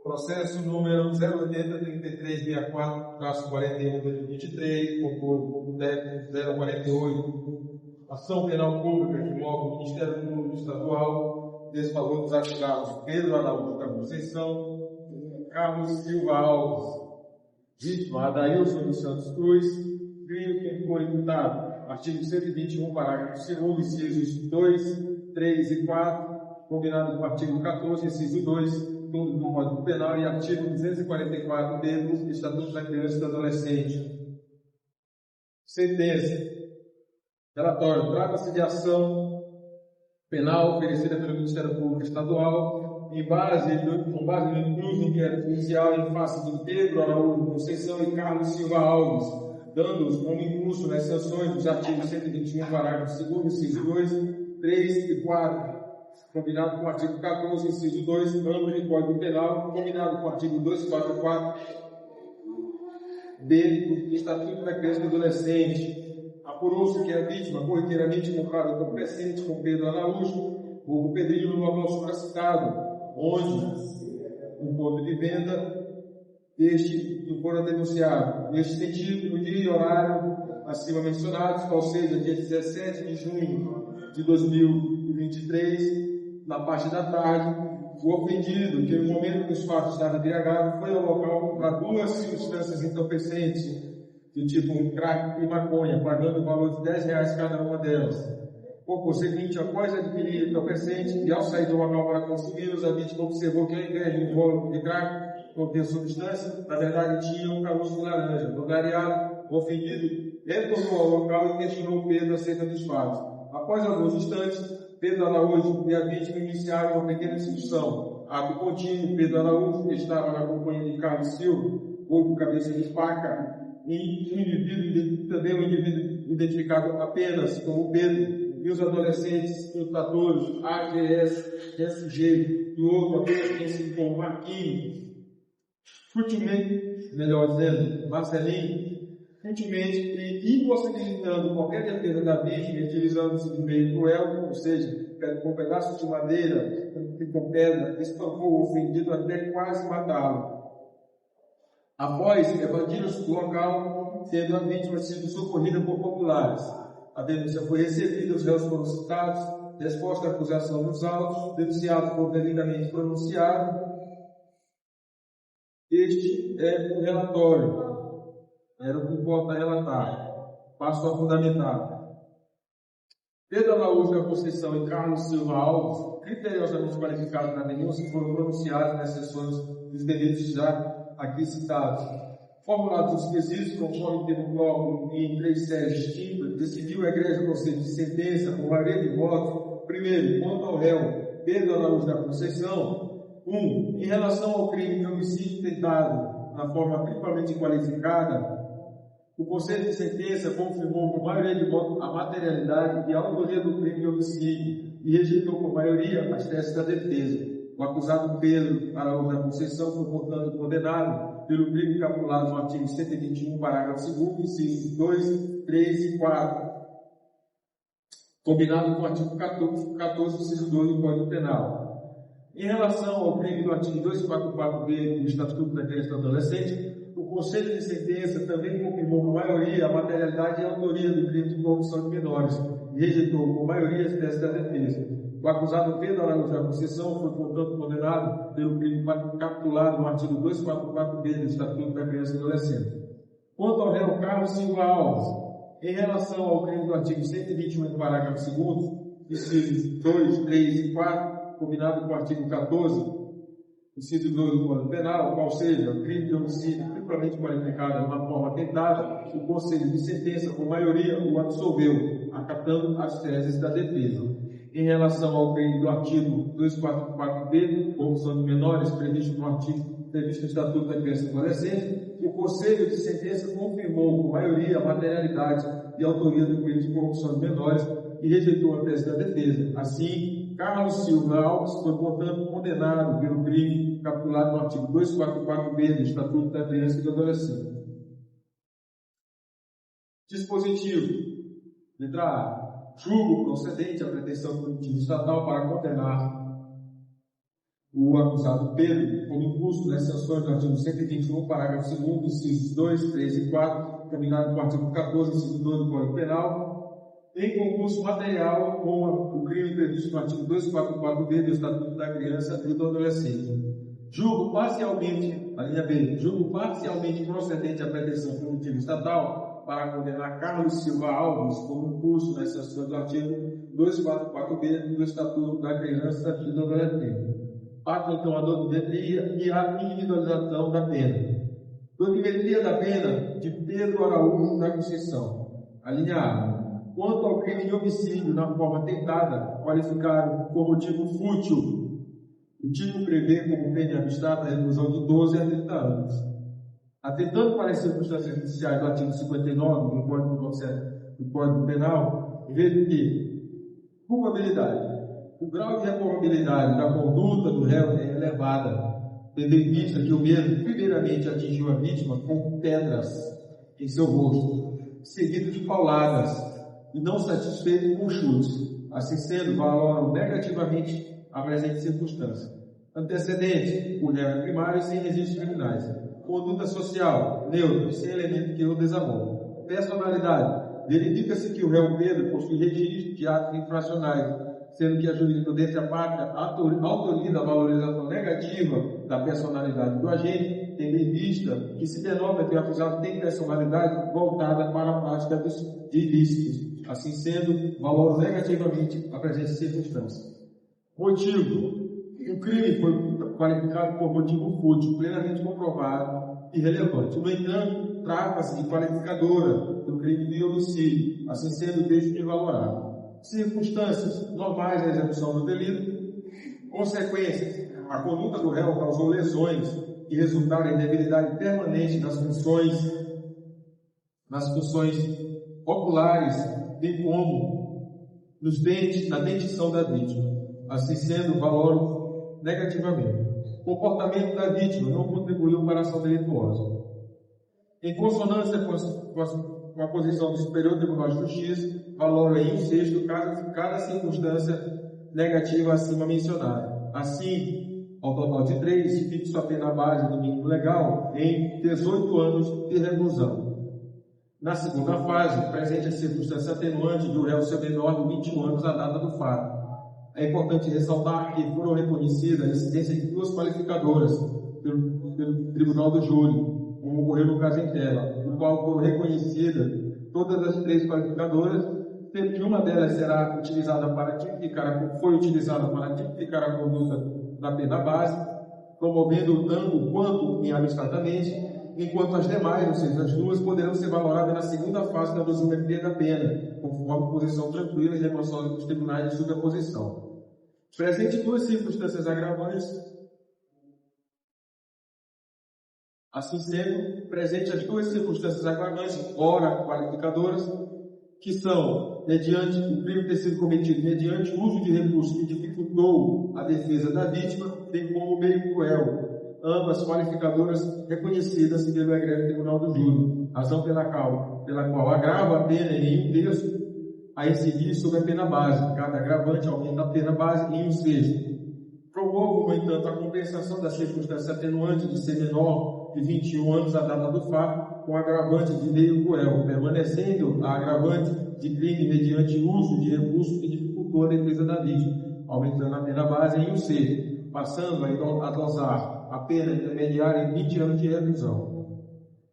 Processo número 080-3364-41-2023, concurso técnico 048, ação penal pública que move o Ministério Público Estadual, desvalor dos ativados Pedro Araújo da Conceição, Carlos Silva Alves, vítima Adailson dos Santos Cruz, crime que foi imputado, artigo 121, parágrafo 2º, incisos 2, 3 e 4, combinado com o artigo 14, inciso 2, do Código Penal e artigo 244-B do Estatuto da Criança e do Adolescente. Sentença. Relatório. Trata-se de ação penal oferecida pelo Ministério Público Estadual com base no incluso inquérito inicial em face de Pedro Araújo Conceição e Carlos Silva Alves, dando-os como incurso nas sanções dos artigos 121, parágrafo 2º, inciso 2, 3 e 4, combinado com o artigo 14, inciso 2, ambos do Código Penal, combinado com o artigo 244-B do Estatuto da Criança e do Adolescente. Apurou-se que a vítima corriqueiramente comprada como presente com Pedro Araújo, o Pedrinho, no local supracitado, onde o ponto de venda deste não fora denunciado. Neste sentido, no dia e horário acima mencionados, ou seja, dia 17 de junho de 2023, na parte da tarde, o ofendido, que no momento que os fatos estavam embriagados, foi ao local para 2 substâncias entorpecentes, do tipo crack e maconha, pagando o valor de R$10 cada uma delas. Por conseguinte, após adquirir o entorpecente e ao sair do local para consumi-los, a vítima observou que ao invés de um rolo de crack conter substância, na verdade tinha um caroço de laranja. Lugareado, o ofendido retornou ao local e questionou Pedro acerca dos fatos. Após alguns instantes, Pedro Araújo e a vítima iniciaram uma pequena discussão. Ato contínuo, Pedro Araújo, que estava na companhia de Carlos Silva, corpo cabeça de faca, e um indivíduo identificado apenas como Pedro, e os adolescentes lutadores AGS, SG, e o outro apenas conhecido como Marquinhos. Futilmente, melhor dizendo, Marcelinho, futilmente e impossibilitando qualquer defesa da vítima, utilizando-se de meio cruel, ou seja, com um pedaço de madeira e com pedra, espancou o ofendido até quase matá-lo. Após evadiram-se do local, tendo a vítima sido socorrida por populares. A denúncia foi recebida, os réus foram citados, resposta à acusação dos autos, denunciado por devidamente pronunciado. Este é o relatório. Era o que importa relatar. Passo a fundamentar. Pedro Araújo da Conceição e Carlos Silva Alves, criteriosamente qualificados na denúncia, foram pronunciados nas sessões dos delitos já aqui citados. Formulados os quesitos, conforme teve bloco em 3 séries distintas, decidiu o Egrégio Conselho de Sentença, com maioria de votos, primeiro, quanto ao réu Pedro Araújo da Conceição, 1. Em relação ao crime de homicídio tentado na forma triplamente qualificada, o Conselho de Sentença confirmou com maioria de votos a materialidade e a autoria do crime de homicídio e rejeitou por maioria as teses da defesa. O acusado Pedro Araújo da Conceição foi, portanto, condenado pelo crime capulado no artigo 121, parágrafo 2º, incisos 2, 3 e 4, combinado com o artigo 14, inciso 2 do Código Penal. Em relação ao crime do artigo 244-B do Estatuto da Criança e do Adolescente, o Conselho de Sentença também confirmou por maioria a materialidade e a autoria do crime de corrupção de menores e rejeitou por maioria as teses da defesa. O acusado Pedro Araújo da Conceição foi, portanto, condenado pelo crime capitulado no artigo 244-B do Estatuto da Criança e do Adolescente. Quanto ao réu Carlos Silva Alves, em relação ao crime do artigo 121, parágrafo 2º, incisos 2, 3 e 4, combinado com o artigo 14, inciso 2 do Código Penal, qual seja, o crime de homicídio triplamente qualificado de uma forma tentada, o Conselho de Sentença, por maioria, o absolveu, acatando as teses da defesa. Em relação ao crime do artigo 244-B, corrupção de menores, previsto no Estatuto da Criança e do Adolescente, o Conselho de Sentença confirmou, por maioria, a materialidade e a autoria do crime de corrupção de menores e rejeitou a tese da defesa. Assim, Carlos Silva Alves foi, portanto, condenado pelo crime capitulado no artigo 244-B do Estatuto da Criança e do Adolescente. Dispositivo. Letra A. Julgo procedente a pretensão punitiva estatal para condenar o acusado Pedro, como impulso das sanções do artigo 121, parágrafo 2º, incisos 2, 3 e 4, combinado com o artigo 14, inciso 2 do Código Penal, em concurso material com o crime previsto no artigo 244b do Estatuto da Criança e do Adolescente. Julgo parcialmente, a linha B, julgo parcialmente procedente a pretensão punitiva estatal para condenar Carlos Silva Alves como impulso nas sanções do artigo 244b do Estatuto da Criança e do Adolescente. Parte então a dosimetria e a individualização da pena. Dosimetria da pena de Pedro Araújo da Conceição. A linha A. Quanto ao crime de homicídio na forma tentada, qualificado por motivo fútil, o tipo prevê como pena abstrata a reclusão de 12 a 30 anos. Atentando para as circunstâncias iniciais do artigo 59 do Código Penal, vejo que culpabilidade. O grau de reprovabilidade da conduta do réu é elevada, tendo em vista que o mesmo primeiramente atingiu a vítima com pedras em seu rosto, seguido de pauladas, e não satisfeito com chutes. Assim sendo, valoram negativamente a presente circunstância. Antecedente, o réu é primário sem registros criminais. Conduta social, neutra, sem elemento que o desarrone. Personalidade, verifica-se que o réu Pedro possui registro de atos infracionais, sendo que a jurisprudência pátria autoriza a valorização negativa da personalidade do agente, tendo em vista que se denota que o acusado tem personalidade voltada para a prática de ilícitos. Assim sendo, valoro negativamente a presente circunstância. Motivo. O crime foi qualificado por motivo fútil, plenamente comprovado e relevante. No entanto, trata-se de qualificadora do crime de homicídio. Assim sendo, deixo de valorar. Circunstâncias normais da execução do delito. Consequências. A conduta do réu causou lesões que resultaram em debilidade permanente nas funções oculares, bem como nos dentes, na dentição da vítima. Assim sendo, valoro negativamente. Comportamento da vítima não contribuiu para a ação delituosa. Em consonância com a posição do Superior Tribunal de Justiça, valoro em sexto cada circunstância negativa acima mencionada. Assim, ao total de 3, fixo a pena base do mínimo legal em 18 anos de reclusão. Na segunda fase, presente a circunstância atenuante do réu ser menor de 21 anos à data do fato. É importante ressaltar que foram reconhecidas a incidência de 2 qualificadoras pelo Tribunal do Júri, como ocorreu no caso em tela, no qual foram reconhecidas todas as 3 qualificadoras, sendo que uma delas será utilizada para tipificar, foi utilizada para tipificar a conduta da pena base, promovendo tanto quanto abstratamente, enquanto as demais, ou seja, as 2, poderão ser valoradas na segunda fase da dosimetria da pena, conforme posição tranquila e remoção dos tribunais de superposição. Presente 2 circunstâncias agravantes, assim sendo, presente as 2 circunstâncias agravantes, ora qualificadoras, que são, mediante o crime ter sido cometido mediante o uso de recurso que dificultou a defesa da vítima, bem como meio cruel, ambas qualificadoras reconhecidas pelo egrégio Tribunal do Júri, razão pela qual agrava a pena em 1/3 a incidir sobre a pena base. Cada agravante aumenta a pena base em 1/6. Promovo, no entanto, a compensação da circunstância atenuante de ser menor de 21 anos à data do fato, com agravante de meio cruel, permanecendo a agravante de crime mediante uso de recurso que dificultou a defesa da vítima, aumentando a pena base em 1/6, passando a dosar a pena intermediária em 20 anos de reclusão.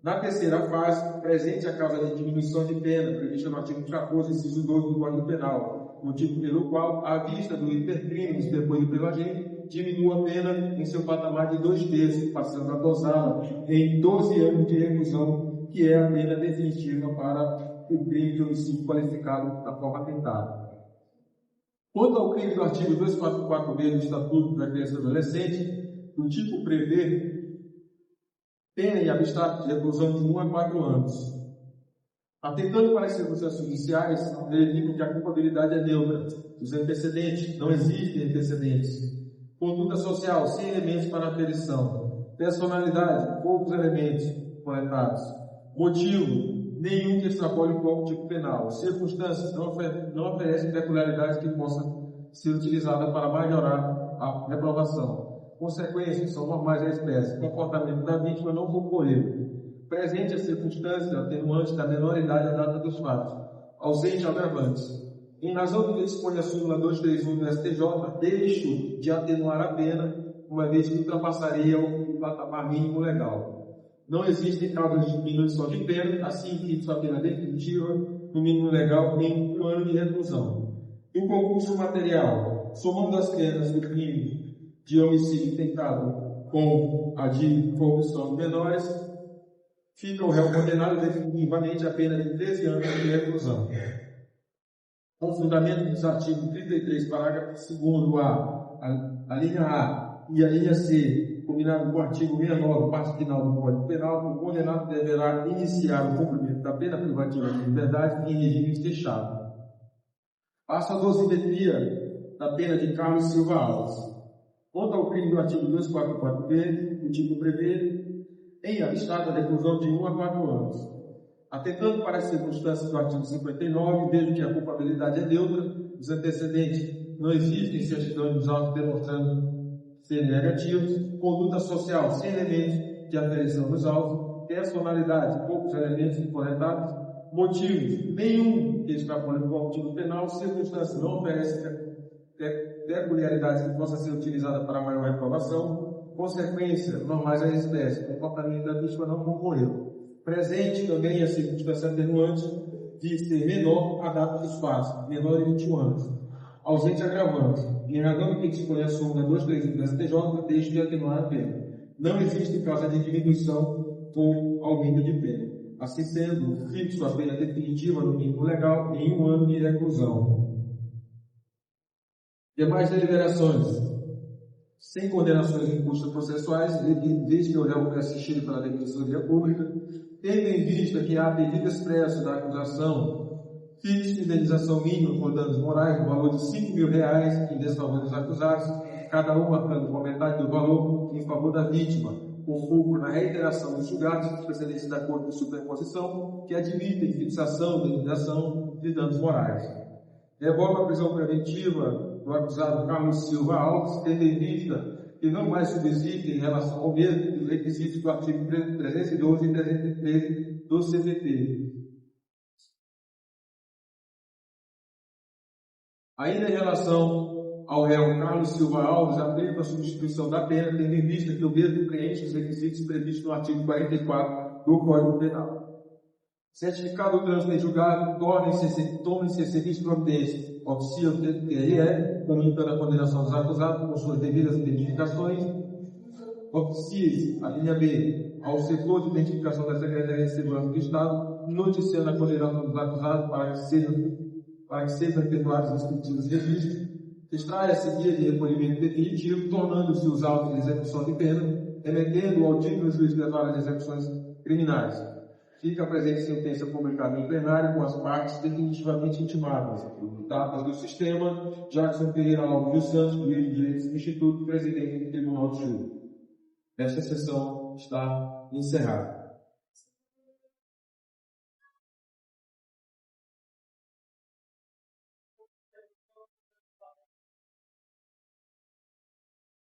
Na terceira fase, presente a causa de diminuição de pena, prevista no artigo 14, inciso 2 do Código Penal, motivo pelo qual, à vista do hipercrime depois pelo agente, diminua a pena em seu patamar de 2/3, passando a dosá-la em 12 anos de reclusão, que é a pena definitiva para o crime de homicídio qualificado da forma tentada. Quanto ao crime do artigo 244b do Estatuto da Criança e Adolescente, o tipo prevê pena em abstrato de reclusão de 1 a 4 anos. Atentando para as circunstâncias judiciais, verificam que a culpabilidade é neutra, os antecedentes, não existem antecedentes. Conduta social, sem elementos para aferição. Personalidade, poucos elementos coletados. Motivo, nenhum que extrapole o tipo penal. Circunstâncias, não oferecem peculiaridades que possam ser utilizadas para majorar a reprovação. Consequências são normais da espécie. Comportamento da vítima não concorreu. Presente a circunstância atenuante da menor idade à data dos fatos. Ausente agravantes. Em razão do que dispõe a súmula 231 do STJ, deixo de atenuar a pena, uma vez que ultrapassaria o patamar mínimo legal. Não existem causas de diminuição de pena, assim que sua pena definitiva, no mínimo legal, em 1 ano de reclusão. Em concurso material, somando as penas do crime de homicídio tentado com a de corrupção de menores, fica o réu condenado definitivamente a pena de 13 anos de reclusão. Com fundamento dos artigos 33, parágrafo 2º a linha A e a linha C, combinado com o artigo 69, parte final do Código Penal, o condenado deverá iniciar o cumprimento da pena privativa de liberdade em regime fechado. Passa a dosimetria da pena de Carlos Silva Alves. Quanto ao crime do artigo 244b, o tipo prevê em abstrato a reclusão de 1 a 4 anos. Atentando para as circunstâncias do artigo 59, desde que a culpabilidade é neutra, os antecedentes não existem certidão dos autos demonstrando serem negativos, conduta social sem elementos de aferição dos autos, personalidade, poucos elementos incorretados, motivos nenhum que extrapole do artigo penal, circunstâncias não oferecem peculiaridades que possa ser utilizada para maior reprovação, consequência normais da espécie, comportamento da vítima não concorreu. Presente também a circunstância atenuante de ser menor a data dos fatos, menor de 21 anos. Ausente agravante, em razão do que dispõe a súmula 231 do STJ, deixe de atenuar a pena. Não existe causa de diminuição ou aumento de pena. Assim sendo, fixo a pena definitiva no mínimo legal em 1 ano de reclusão. Demais deliberações. Sem condenações injustas processuais, desde que o réu foi assistido pela Defensoria Pública, tendo em vista que há pedido expresso da acusação, fixe indenização mínima por danos morais no valor de R$5.000 em desfavor dos acusados, cada um marcando com metade do valor em favor da vítima, com fulcro na reiteração dos julgados dos precedentes da Corte de Superposição, que admitem fixação de indenização de danos morais. Revoga a prisão preventiva do acusado Carlos Silva Alves, tendo em vista que não mais subsiste em relação ao mesmo os requisitos do artigo 312 e 313 do CPP. Ainda em relação ao réu Carlos Silva Alves, aplica a substituição da pena, tendo em vista que o mesmo preenche os requisitos previstos no artigo 44 do Código Penal. Certificado o trânsito em julgado, tornem-se excelentes providências, oficia o TRE, comunicando a condenação dos acusados com suas devidas identificações. Oficia, a linha B, ao setor de identificação da Secretaria de Segurança do Estado, noticiando a condenação dos acusados para que sejam efetuados os respectivos registros. Extrai a seguir de recolhimento definitivo, tornando-se os autos de execução de pena, remetendo ao digno juiz das varas de execuções criminais. Fica a presente sentença publicada em plenário com as partes definitivamente intimadas. Datas do sistema, Jackson Pereira Alves dos Santos, juiz de direitos do Instituto, presidente do Tribunal de Júri. Esta sessão está encerrada.